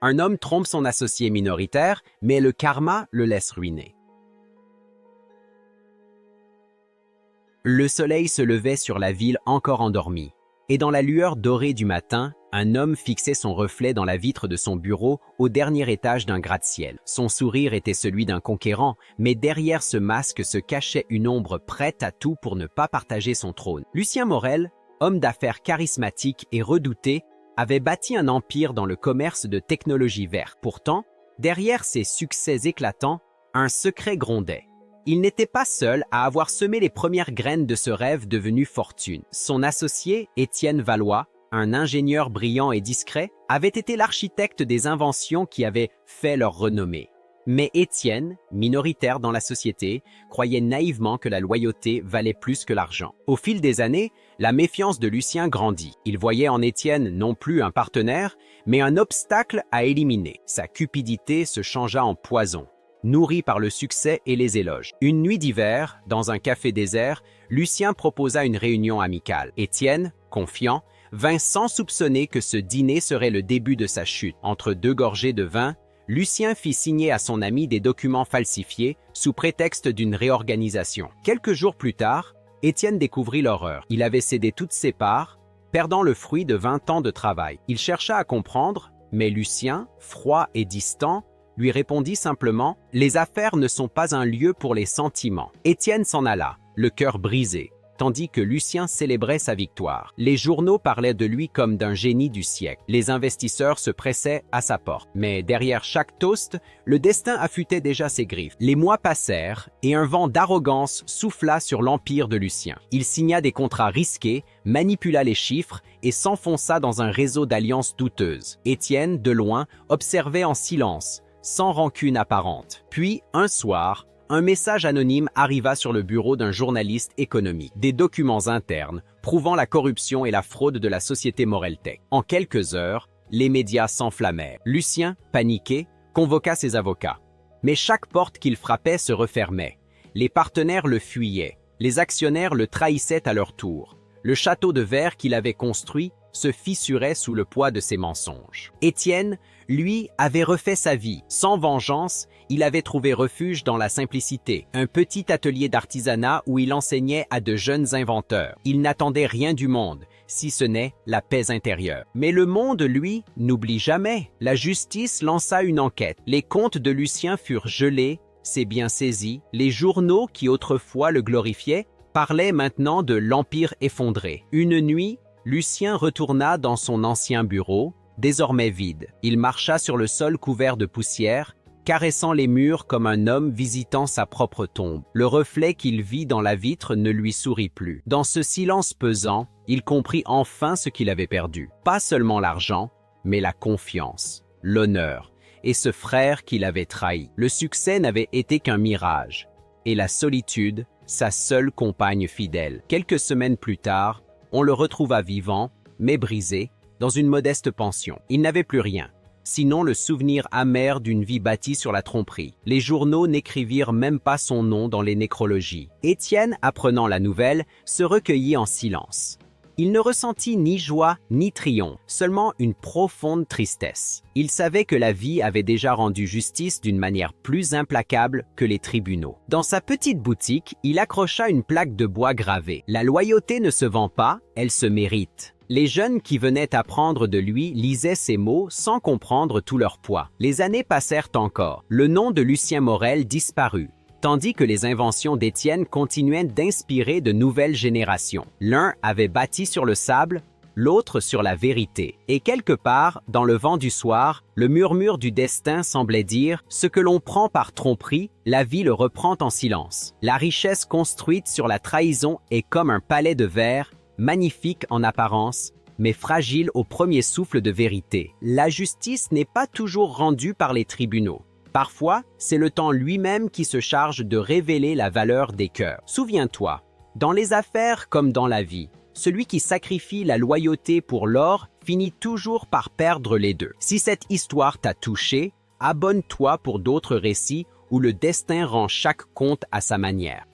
Un homme trompe son associé minoritaire, mais le karma le laisse ruiner. Le soleil se levait sur la ville encore endormie, et dans la lueur dorée du matin, un homme fixait son reflet dans la vitre de son bureau au dernier étage d'un gratte-ciel. Son sourire était celui d'un conquérant, mais derrière ce masque se cachait une ombre prête à tout pour ne pas partager son trône. Lucien Morel, homme d'affaires charismatique et redouté, avait bâti un empire dans le commerce de technologie verte. Pourtant, derrière ses succès éclatants, un secret grondait. Il n'était pas seul à avoir semé les premières graines de ce rêve devenu fortune. Son associé, Étienne Valois, un ingénieur brillant et discret, avait été l'architecte des inventions qui avaient fait leur renommée. Mais Étienne, minoritaire dans la société, croyait naïvement que la loyauté valait plus que l'argent. Au fil des années, la méfiance de Lucien grandit. Il voyait en Étienne non plus un partenaire, mais un obstacle à éliminer. Sa cupidité se changea en poison, nourri par le succès et les éloges. Une nuit d'hiver, dans un café désert, Lucien proposa une réunion amicale. Étienne, confiant, vint sans soupçonner que ce dîner serait le début de sa chute. Entre deux gorgées de vin, Lucien fit signer à son ami des documents falsifiés sous prétexte d'une réorganisation. Quelques jours plus tard, Étienne découvrit l'horreur. Il avait cédé toutes ses parts, perdant le fruit de 20 ans de travail. Il chercha à comprendre, mais Lucien, froid et distant, lui répondit simplement « Les affaires ne sont pas un lieu pour les sentiments ». Étienne s'en alla, le cœur brisé, tandis que Lucien célébrait sa victoire. Les journaux parlaient de lui comme d'un génie du siècle. Les investisseurs se pressaient à sa porte. Mais derrière chaque toast, le destin affûtait déjà ses griffes. Les mois passèrent et un vent d'arrogance souffla sur l'empire de Lucien. Il signa des contrats risqués, manipula les chiffres et s'enfonça dans un réseau d'alliances douteuses. Étienne, de loin, observait en silence, sans rancune apparente. Puis, un soir, un message anonyme arriva sur le bureau d'un journaliste économique. Des documents internes prouvant la corruption et la fraude de la société Moreltech. En quelques heures, les médias s'enflammèrent. Lucien, paniqué, convoqua ses avocats. Mais chaque porte qu'il frappait se refermait. Les partenaires le fuyaient. Les actionnaires le trahissaient à leur tour. Le château de verre qu'il avait construit se fissurait sous le poids de ses mensonges. Étienne, lui, avait refait sa vie. Sans vengeance, il avait trouvé refuge dans la simplicité, un petit atelier d'artisanat où il enseignait à de jeunes inventeurs. Il n'attendait rien du monde, si ce n'est la paix intérieure. Mais le monde, lui, n'oublie jamais. La justice lança une enquête. Les comptes de Lucien furent gelés, ses biens saisis. Les journaux qui autrefois le glorifiaient parlaient maintenant de l'empire effondré. Une nuit, Lucien retourna dans son ancien bureau, désormais vide. Il marcha sur le sol couvert de poussière, caressant les murs comme un homme visitant sa propre tombe. Le reflet qu'il vit dans la vitre ne lui sourit plus. Dans ce silence pesant, il comprit enfin ce qu'il avait perdu. Pas seulement l'argent, mais la confiance, l'honneur et ce frère qu'il avait trahi. Le succès n'avait été qu'un mirage, et la solitude, sa seule compagne fidèle. Quelques semaines plus tard, on le retrouva vivant, mais brisé, dans une modeste pension. Il n'avait plus rien, sinon le souvenir amer d'une vie bâtie sur la tromperie. Les journaux n'écrivirent même pas son nom dans les nécrologies. Étienne, apprenant la nouvelle, se recueillit en silence. Il ne ressentit ni joie ni triomphe, seulement une profonde tristesse. Il savait que la vie avait déjà rendu justice d'une manière plus implacable que les tribunaux. Dans sa petite boutique, il accrocha une plaque de bois gravée. « La loyauté ne se vend pas, elle se mérite ». Les jeunes qui venaient apprendre de lui lisaient ces mots sans comprendre tout leur poids. Les années passèrent encore. Le nom de Lucien Morel disparut, tandis que les inventions d'Étienne continuaient d'inspirer de nouvelles générations. L'un avait bâti sur le sable, l'autre sur la vérité. Et quelque part, dans le vent du soir, le murmure du destin semblait dire « Ce que l'on prend par tromperie, la vie le reprend en silence. La richesse construite sur la trahison est comme un palais de verre, magnifique en apparence, mais fragile au premier souffle de vérité. La justice n'est pas toujours rendue par les tribunaux. Parfois, c'est le temps lui-même qui se charge de révéler la valeur des cœurs. Souviens-toi, dans les affaires comme dans la vie, celui qui sacrifie la loyauté pour l'or finit toujours par perdre les deux. Si cette histoire t'a touché, abonne-toi pour d'autres récits où le destin rend chaque compte à sa manière.